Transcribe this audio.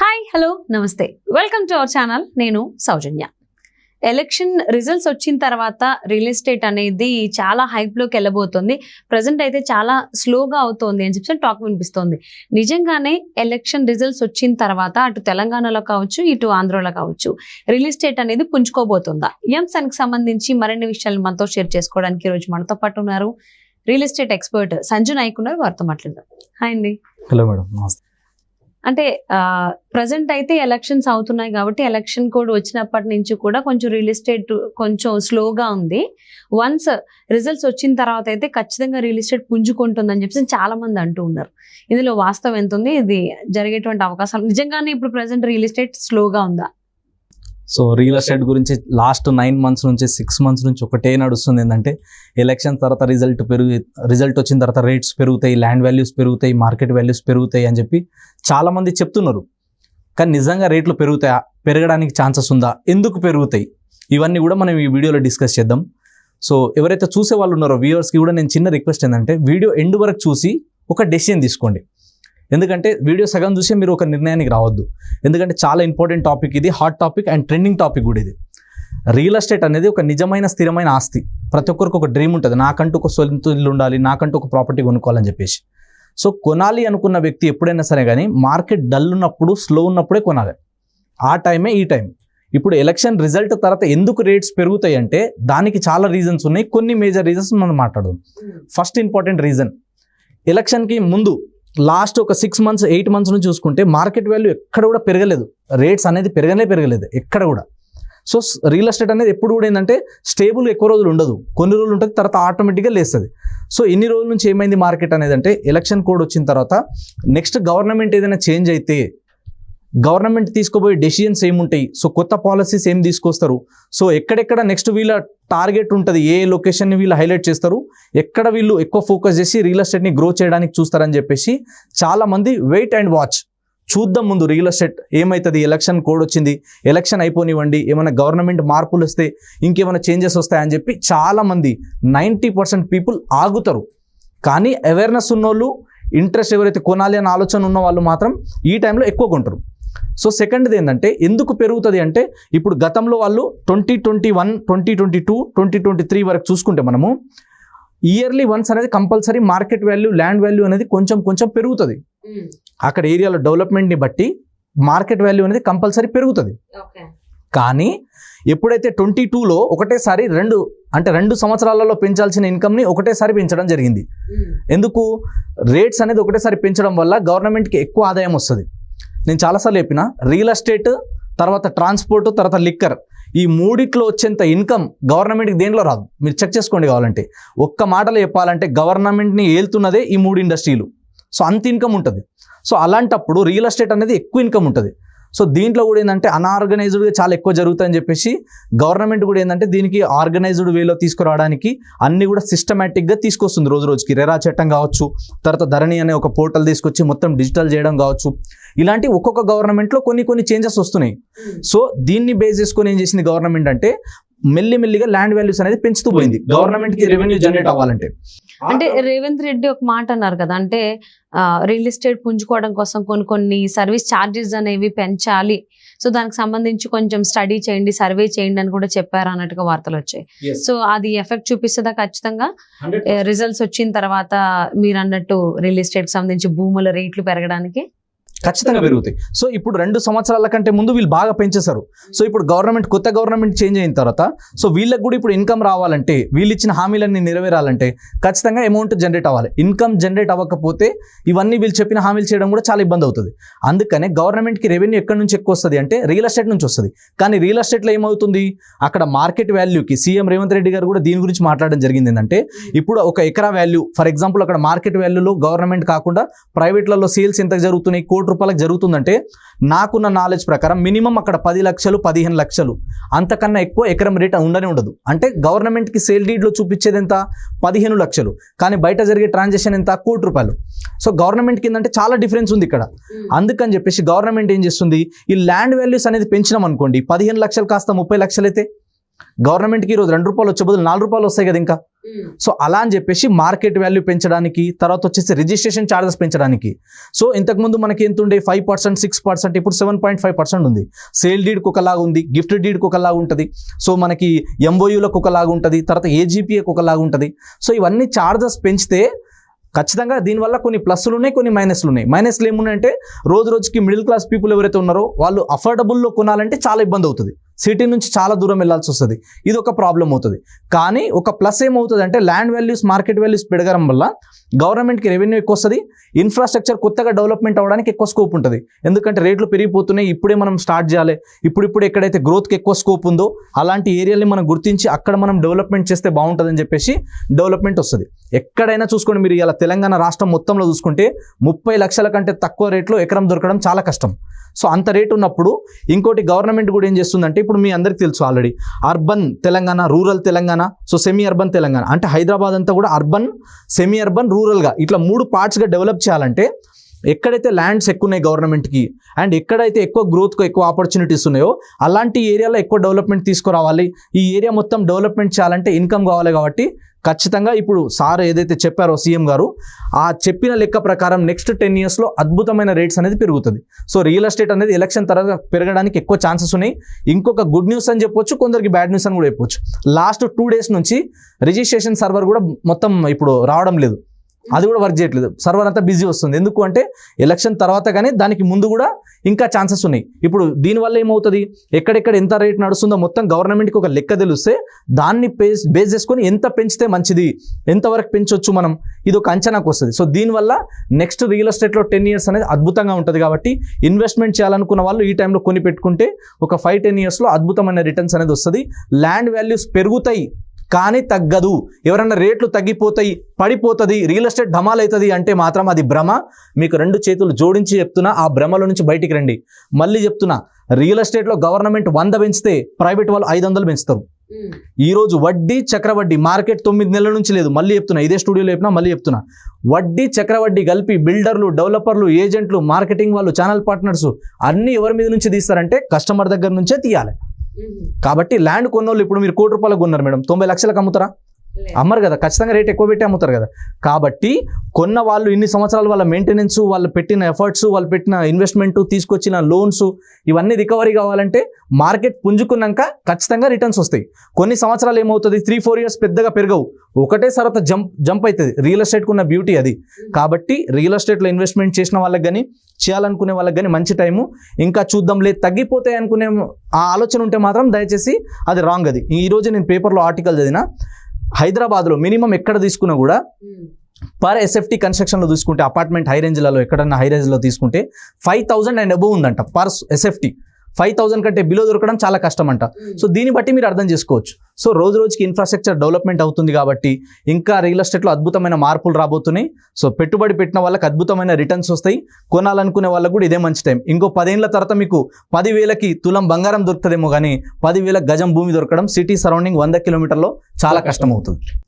Hi hello నమస్తే welcome to our channel. నేను సౌజన్య. Election results వచ్చిన తర్వాత రియల్ ఎస్టేట్ అనేది చాలా హైప్లోకి వెళ్ళబోతుంది. ప్రజెంట్ అయితే చాలా స్లోగా అవుతోంది అని చెప్పి టాక్ వినిపిస్తోంది. నిజంగానే ఎలక్షన్ రిజల్ట్స్ వచ్చిన తర్వాత అటు తెలంగాణలో కావచ్చు ఇటు ఆంధ్రలో కావచ్చు రియల్ ఎస్టేట్ అనేది పుంజుకోబోతుందా? ఈ అంశానికి సంబంధించి మరిన్ని విషయాలు మనతో షేర్ చేసుకోవడానికి ఈరోజు మనతో పాటు ఉన్నారు real estate expert Sanju Nayak ఉన్నారు. వారితో మాట్లాడదాం. హాయ్ అండి. Hello madam. నమస్తే. అంటే ప్రజెంట్ అయితే ఎలక్షన్స్ అవుతున్నాయి కాబట్టి ఎలక్షన్ కోడ్ వచ్చినప్పటి నుంచి కూడా కొంచెం రియల్ ఎస్టేట్ కొంచెం స్లోగా ఉంది. వన్స్ రిజల్ట్స్ వచ్చిన తర్వాత అయితే ఖచ్చితంగా రియల్ ఎస్టేట్ పుంజుకుంటుందని చెప్పి చాలా మంది అంటూ ఉన్నారు. ఇందులో వాస్తవం ఎంత ఉంది? ఇది జరిగేటువంటి అవకాశాలు నిజంగానే ఇప్పుడు ప్రజెంట్ రియల్ ఎస్టేట్ స్లోగా ఉందా? సో రియల్ ఎస్టేట్ గురించి లాస్ట్ 9 months నుంచి 6 months నుంచి ఒకటే నడుస్తుంది. ఏంటంటే ఎలక్షన్ తర్వాత రిజల్ట్ వచ్చిన తర్వాత రేట్స్ పెరుగుతాయి, ల్యాండ్ వాల్యూస్ పెరుగుతాయి, మార్కెట్ వాల్యూస్ పెరుగుతాయి అని చెప్పి చాలామంది చెప్తున్నారు. కానీ నిజంగా రేట్లు పెరుగుతాయా? పెరగడానికి ఛాన్సెస్ ఉందా? ఎందుకు పెరుగుతాయి? ఇవన్నీ కూడా మనం ఈ వీడియోలో డిస్కస్ చేద్దాం. సో ఎవరైతే చూసే వాళ్ళు ఉన్నారో వ్యూవర్స్కి కూడా నేను చిన్న రిక్వెస్ట్ ఏంటంటే వీడియో ఎండ్ వరకు చూసి ఒక డెసిషన్ తీసుకోండి. ఎందుకంటే వీడియో సగం చూసే మీరు ఒక నిర్ణయానికి రావద్దు. ఎందుకంటే చాలా ఇంపార్టెంట్ టాపిక్ ఇది, hot topic and trending topic కూడా ఇది. రియల్ ఎస్టేట్ అనేది ఒక నిజమైన స్థిరమైన ఆస్తి. ప్రతి ఒక్కరికి ఒక డ్రీమ్ ఉంటుంది, నాకంటూ ఒక సొంత ఇల్లు ఉండాలి, నాకంటూ ఒక ప్రాపర్టీ కొనుక్కోవాలని చెప్పేసి. సో కొనాలి అనుకున్న వ్యక్తి ఎప్పుడైనా సరే కానీ మార్కెట్ డల్ ఉన్నప్పుడు, స్లో ఉన్నప్పుడే కొనాలి. ఆ టైమే ఈ టైం. ఇప్పుడు ఎలక్షన్ రిజల్ట్ తర్వాత ఎందుకు రేట్స్ పెరుగుతాయి అంటే దానికి చాలా రీజన్స్ ఉన్నాయి. కొన్ని మేజర్ రీజన్స్ మనం మాట్లాడదాం. ఫస్ట్ ఇంపార్టెంట్ రీజన్, ఎలక్షన్కి ముందు లాస్ట్ ఒక 6 months 8 months నుంచి చూసుకుంటే మార్కెట్ వాల్యూ ఎక్కడ కూడా పెరగలేదు. రేట్స్ అనేది పెరగలేదు ఎక్కడ కూడా. సో రియల్ ఎస్టేట్ అనేది ఎప్పుడు కూడా ఏంటంటే స్టేబుల్ ఎక్కువ రోజులు ఉండదు, కొన్ని రోజులు ఉంటుంది, తర్వాత ఆటోమేటిక్గా లేస్తుంది. సో ఇన్ని రోజుల నుంచి ఏమైంది మార్కెట్ అనేది అంటే ఎలక్షన్ కోడ్ వచ్చిన తర్వాత నెక్స్ట్ గవర్నమెంట్ ఏదైనా చేంజ్ అయితే గవర్నమెంట్ తీసుకోబోయే డెసిషన్స్ ఏముంటాయి, సో కొత్త పాలసీస్ ఏం తీసుకొస్తారు, సో ఎక్కడెక్కడ నెక్స్ట్ వీళ్ళ టార్గెట్ ఉంటుంది, ఏ లొకేషన్ని వీళ్ళు హైలైట్ చేస్తారు, ఎక్కడ వీళ్ళు ఎక్కువ ఫోకస్ చేసి రియల్ ఎస్టేట్ని గ్రో చేయడానికి చూస్తారని చెప్పేసి చాలామంది వెయిట్ అండ్ వాచ్ చూద్దాం ముందు రియల్ ఎస్టేట్ ఏమవుతుంది, ఎలక్షన్ కోడ్ వచ్చింది, ఎలక్షన్ అయిపోనివ్వండి, ఏమైనా గవర్నమెంట్ మార్పులు వస్తే ఇంకేమైనా చేంజెస్ వస్తాయని చెప్పి చాలామంది 90% పీపుల్ ఆగుతారు. కానీ అవేర్నెస్ ఉన్నోళ్ళు, ఇంట్రెస్ట్ ఎవరైతే కొనాలి అనే ఆలోచన ఉన్న వాళ్ళు మాత్రం ఈ టైంలో ఎక్కువ కొంటారు. సో సెకండ్ది ఏంటంటే ఎందుకు పెరుగుతుంది అంటే ఇప్పుడు గతంలో వాళ్ళు 2021, 2022, 2023 వరకు చూసుకుంటే మనము ఇయర్లీ వన్స్ అనేది compulsory market value, land value అనేది కొంచెం పెరుగుతుంది. అక్కడ ఏరియాలో డెవలప్మెంట్ని బట్టి మార్కెట్ వాల్యూ అనేది కంపల్సరీ పెరుగుతుంది. కానీ ఎప్పుడైతే 22లో ఒకటేసారి 2 సంవత్సరాలలో పెంచాల్సిన ఇన్కమ్ని ఒకటేసారి పెంచడం జరిగింది. ఎందుకు? రేట్స్ అనేది ఒకటేసారి పెంచడం వల్ల గవర్నమెంట్కి ఎక్కువ ఆదాయం వస్తుంది. నేను చాలాసార్లు చెప్పిన రియల్ ఎస్టేట్ తర్వాత ట్రాన్స్పోర్ట్ తర్వాత లిక్కర్, ఈ మూడిట్లో వచ్చేంత ఇన్కమ్ గవర్నమెంట్కి దేంట్లో రాదు. మీరు చెక్ చేసుకోండి కావాలంటే. ఒక్క మాటలో చెప్పాలంటే గవర్నమెంట్ని ఏలుతున్నదే ఈ 3 ఇండస్ట్రీలు. సో అంత ఇన్కమ్ ఉంటుంది. సో అలాంటప్పుడు రియల్ ఎస్టేట్ అనేది ఎక్కువ ఇన్కమ్ ఉంటుంది. సో దీంట్లో కూడా ఏంటంటే అన్ఆర్గనైజ్డ్గా చాలా ఎక్కువ జరుగుతాయని చెప్పేసి గవర్నమెంట్ కూడా ఏంటంటే దీనికి ఆర్గనైజ్డ్ వేలో తీసుకురావడానికి అన్ని కూడా సిస్టమేటిక్గా తీసుకొస్తుంది. రోజు రోజుకి రెరా చట్టం కావచ్చు, తర్వాత ధరణి అనే ఒక పోర్టల్ తీసుకొచ్చి మొత్తం డిజిటల్ చేయడం కావచ్చు, ఇలాంటి ఒక్కొక్క గవర్నమెంట్లో కొన్ని చేంజెస్ వస్తున్నాయి. సో దీన్ని బేస్ చేసుకొని ఏం చేసింది గవర్నమెంట్ అంటే మెల్లిమెల్లిగా ల్యాండ్ వాల్యూస్ అనేది పెంచుతూ పోయింది గవర్నమెంట్కి రెవెన్యూ జనరేట్ అవ్వాలంటే. అంటే రేవంత్ రెడ్డి ఒక మాట అన్నారు కదా, అంటే రియల్ ఎస్టేట్ పుంజుకోవడం కోసం కొన్ని సర్వీస్ ఛార్జెస్ అనేవి పెంచాలి, సో దానికి సంబంధించి కొంచెం స్టడీ చేయండి, సర్వే చేయండి అని కూడా చెప్పారు అన్నట్టుగా వార్తలు వచ్చాయి. సో అది ఎఫెక్ట్ చూపిస్తుందా ఖచ్చితంగా రిజల్ట్స్ వచ్చిన తర్వాత మీరు అన్నట్టు రియల్ ఎస్టేట్ కి సంబంధించి భూముల రేట్లు పెరగడానికి? ఖచ్చితంగా పెరుగుతాయి. సో ఇప్పుడు 2 సంవత్సరాల కంటే ముందు వీళ్ళు బాగా పెంచేశారు. సో ఇప్పుడు కొత్త గవర్నమెంట్ చేంజ్ అయిన తర్వాత సో వీళ్ళకి కూడా ఇప్పుడు ఇన్కమ్ రావాలంటే, వీళ్ళు ఇచ్చిన హామీలన్నీ నెరవేరాలంటే ఖచ్చితంగా అమౌంట్ జనరేట్ అవ్వాలి. ఇన్కమ్ జనరేట్ అవ్వకపోతే ఇవన్నీ వీళ్ళు చెప్పిన హామీలు చేయడం కూడా చాలా ఇబ్బంది అవుతుంది. అందుకనే గవర్నమెంట్కి రెవెన్యూ ఎక్కడి నుంచి ఎక్కువ వస్తుంది అంటే రియల్ ఎస్టేట్ నుంచి వస్తుంది. కానీ రియల్ ఎస్టేట్లో ఏమవుతుంది, అక్కడ మార్కెట్ వాల్యూకి సీఎం రేవంత్ రెడ్డి గారు కూడా దీని గురించి మాట్లాడడం జరిగింది. ఏంటంటే ఇప్పుడు ఒక ఎకరా వాల్యూ ఫర్ ఎగ్జాంపుల్ అక్కడ మార్కెట్ వాల్యూలో గవర్నమెంట్ కాకుండా ప్రైవేట్లలో సేల్స్ ఎంత జరుగుతున్నాయి, ₹1,00,00,000 జరుగుతుందంటే నాకున్న నాలెడ్జ్ ప్రకారం మినిమం అక్కడ 10 లక్షలు 15 లక్షలు అంతకన్నా ఎక్కువ ఎకరం రేట్ ఉండదు. అంటే గవర్నమెంట్కి సేల్ డీడ్లో చూపించేది ఎంత? 15 లక్షలు. కానీ బయట జరిగే ట్రాన్సాక్షన్ ఎంత? ₹1,00,00,000. సో గవర్నమెంట్ కిందంటే చాలా డిఫరెన్స్ ఉంది ఇక్కడ. అందుకని చెప్పేసి గవర్నమెంట్ ఏం చేస్తుంది, ఈ ల్యాండ్ వాల్యూస్ అనేది పెంచినాం అనుకోండి, 15 లక్షలు కాస్త 30 లక్షలు అయితే గవర్నమెంట్కి ఈరోజు ₹2 వచ్చే బదులు ₹4 వస్తాయి కదా. ఇంకా సో అలా అని చెప్పేసి మార్కెట్ వాల్యూ పెంచడానికి, తర్వాత వచ్చేసి రిజిస్ట్రేషన్ ఛార్జెస్ పెంచడానికి. సో ఇంతకుముందు మనకి ఎంత ఉండే 5%, 6%, ఇప్పుడు 7.5% ఉంది. సేల్ డీడ్కి ఒకలాగా ఉంది, గిఫ్ట్ డీడ్కి ఒకలాగా ఉంటుంది, సో మనకి ఎంఓయూలకు ఒకలాగా ఉంటుంది, తర్వాత ఏజీపీఏకి ఒకలాగా ఉంటుంది. సో ఇవన్నీ ఛార్జెస్ పెంచితే ఖచ్చితంగా దీనివల్ల కొన్ని ప్లస్లు ఉన్నాయి, కొన్ని మైనస్లు ఉన్నాయి. మైనస్లు ఏమున్నాయంటే రోజు రోజుకి మిడిల్ క్లాస్ పీపుల్ ఎవరైతే ఉన్నారో వాళ్ళు అఫోర్డబుల్లో కొనాలంటే చాలా ఇబ్బంది అవుతుంది, సిటీ నుంచి చాలా దూరం వెళ్ళాల్సి వస్తుంది, ఇది ఒక ప్రాబ్లం అవుతుంది. కానీ ఒక ప్లస్ ఏమవుతుంది అంటే ల్యాండ్ వాల్యూస్, మార్కెట్ వాల్యూస్ పెరగడం వల్ల గవర్నమెంట్కి రెవెన్యూ ఎక్కువ వస్తుంది, ఇన్ఫ్రాస్ట్రక్చర్ కొత్తగా డెవలప్మెంట్ అవ్వడానికి ఎక్కువ స్కోప్ ఉంటుంది. ఎందుకంటే రేట్లు పెరిగిపోతున్నాయి, ఇప్పుడే మనం స్టార్ట్ చేయాలి, ఇప్పుడు ఎక్కడైతే గ్రోత్కి ఎక్కువ స్కోప్ ఉందో అలాంటి ఏరియాని మనం గుర్తించి అక్కడ మనం డెవలప్మెంట్ చేస్తే బాగుంటుందని చెప్పేసి డెవలప్మెంట్ వస్తుంది. ఎక్కడైనా చూసుకోండి, మీరు ఇలా తెలంగాణ రాష్ట్రం మొత్తంలో చూసుకుంటే 30 లక్షల కంటే తక్కువ రేట్లో ఎకరం దొరకడం చాలా కష్టం. సో అంత రేటు ఉన్నప్పుడు ఇంకోటి గవర్నమెంట్ కూడా ఏం చేస్తుందంటే, ఇప్పుడు మీ అందరికీ తెలుసు already urban Telangana, rural Telangana, so semi urban Telangana అంటే హైదరాబాద్ అంతా కూడా అర్బన్, సెమీ అర్బన్, రూరల్గా ఇట్లా 3 పార్ట్స్గా డెవలప్ చేయాలంటే ఎక్కడైతే ల్యాండ్స్ ఎక్కువ ఉన్నాయి గవర్నమెంట్కి అండ్ ఎక్కడైతే ఎక్కువ గ్రోత్కు ఎక్కువ ఆపర్చునిటీస్ ఉన్నాయో అలాంటి ఏరియాలో ఎక్కువ డెవలప్మెంట్ తీసుకురావాలి. ఈ ఏరియా మొత్తం డెవలప్మెంట్ చేయాలంటే ఇన్కమ్ కావాలి. కాబట్టి ఖచ్చితంగా ఇప్పుడు సార్ ఏదైతే చెప్పారో సీఎం గారు, ఆ చెప్పిన లెక్క ప్రకారం నెక్స్ట్ 10 yearsలో అద్భుతమైన రేట్స్ అనేది పెరుగుతుంది. సో రియల్ ఎస్టేట్ అనేది ఎలక్షన్ తర్వాత పెరగడానికి ఎక్కువ ఛాన్సెస్ ఉన్నాయి. ఇంకొక గుడ్ న్యూస్ అని చెప్పొచ్చు, కొందరికి బ్యాడ్ న్యూస్ అని కూడా చెప్పొచ్చు. లాస్ట్ 2 days నుంచి రిజిస్ట్రేషన్ సర్వర్ కూడా మొత్తం ఇప్పుడు రావడం లేదు, అది కూడా వర్క్ చేయట్లేదు, సర్వర్ అంతా బిజీ వస్తుంది. ఎందుకు అంటే ఎలక్షన్ తర్వాత కానీ దానికి ముందు కూడా ఇంకా ఛాన్సెస్ ఉన్నాయి. ఇప్పుడు దీనివల్ల ఏమవుతుంది, ఎక్కడెక్కడ ఎంత రేట్ నడుస్తుందో మొత్తం గవర్నమెంట్కి ఒక లెక్క తెలిస్తే దాన్ని బేస్ చేసుకొని ఎంత పెంచితే మంచిది, ఎంతవరకు పెంచవచ్చు మనం, ఇది ఒక అంచనాకు వస్తుంది. సో దీనివల్ల నెక్స్ట్ రియల్ ఎస్టేట్లో 10 years అనేది అద్భుతంగా ఉంటుంది. కాబట్టి ఇన్వెస్ట్మెంట్ చేయాలనుకున్న వాళ్ళు ఈ టైంలో కొని పెట్టుకుంటే ఒక 5-10 yearsలో అద్భుతమైన రిటర్న్స్ అనేది వస్తుంది. ల్యాండ్ వాల్యూస్ పెరుగుతాయి కానీ తగ్గదు. ఎవరన్నా రేట్లు తగ్గిపోతాయి, పడిపోతుంది, రియల్ ఎస్టేట్ ధమాల్ అవుతుంది అంటే మాత్రం అది భ్రమ. మీకు 2 చేతులు జోడించి చెప్తున్నా, ఆ భ్రమలో నుంచి బయటికి రండి. మళ్ళీ చెప్తున్నా, రియల్ ఎస్టేట్లో గవర్నమెంట్ 100 పెంచితే ప్రైవేట్ వాళ్ళు 500 పెంచుతారు. ఈరోజు వడ్డీ చక్రవడ్డీ మార్కెట్ 9 నెలల నుంచి లేదు. మళ్ళీ చెప్తున్నా, ఇదే స్టూడియోలో చెప్పినా మళ్ళీ చెప్తున్నా, వడ్డీ చక్రవడ్డీ కలిపి బిల్డర్లు, డెవలపర్లు, ఏజెంట్లు, మార్కెటింగ్ వాళ్ళు, ఛానల్ పార్ట్నర్స్ అన్నీ ఎవరి మీద నుంచి తీస్తారంటే కస్టమర్ దగ్గర నుంచే తీయాలి. కాబట్టి ల్యాండ్ కొన్నోళ్ళు ఇప్పుడు మీరు 1 కోటి రూపాయలకు కొన్నారు మేడం, 90 లక్షలకు అమ్ముతారా? అమ్మరు కదా, ఖచ్చితంగా రేట్ ఎక్కువ పెట్టి అమ్ముతారు కదా. కాబట్టి కొన్న వాళ్ళు ఇన్ని సంవత్సరాలు వాళ్ళ మెయింటెనెన్స్, వాళ్ళు పెట్టిన ఎఫర్ట్స్, వాళ్ళు పెట్టిన ఇన్వెస్ట్మెంట్, తీసుకొచ్చిన లోన్స్ ఇవన్నీ రికవరీ కావాలంటే మార్కెట్ పుంజుకున్నాక ఖచ్చితంగా రిటర్న్స్ వస్తాయి. కొన్ని సంవత్సరాలు ఏమవుతుంది, 3-4 years పెద్దగా పెరగవు, ఒకటే తర్వాత జంప్ అవుతుంది. రియల్ ఎస్టేట్కి ఉన్న బ్యూటీ అది. కాబట్టి రియల్ ఎస్టేట్లో ఇన్వెస్ట్మెంట్ చేసిన వాళ్ళకి కానీ, చేయాలనుకునే వాళ్ళకి కానీ మంచి టైము. ఇంకా చూద్దాంలే తగ్గిపోతాయి అనుకునే ఆ ఆలోచన ఉంటే మాత్రం దయచేసి అది రాంగ్. అది ఈరోజు నేను పేపర్లో ఆర్టికల్ చదివిన, హైదరాబాద్లో మినిమం ఎక్కడ తీసుకున్నా కూడా పర్ ఎస్ఎఫ్టీ కన్స్ట్రక్షన్లో తీసుకుంటే, అపార్ట్మెంట్ హై రేంజ్లలో ఎక్కడన్నా హై రేంజ్లో తీసుకుంటే 5,000 అండ్ అబోవ్ ఉందంట పర్ ఎస్ఎఫ్టీ. 5,000 కంటే బిలో దొరకడం చాలా కష్టం అంట. సో దీన్ని బట్టి మీరు అర్థం చేసుకోవచ్చు. సో రోజు రోజుకి ఇన్ఫ్రాస్ట్రక్చర్ డెవలప్మెంట్ అవుతుంది కాబట్టి ఇంకా రియల్ ఎస్టేట్లో అద్భుతమైన మార్పులు రాబోతున్నాయి. సో పెట్టుబడి పెట్టిన వాళ్ళకి అద్భుతమైన రిటర్న్స్ వస్తాయి, కొనాలనుకునే వాళ్ళకు కూడా ఇదే మంచి టైం. ఇంకో 10 ఏళ్ల తర్వాత మీకు 10,000కి తులం బంగారం దొరుకుతుందేమో కానీ 10,000 గజం భూమి దొరకడం సిటీ సరౌండింగ్ 100 కిలోమీటర్లో చాలా కష్టం అవుతుంది.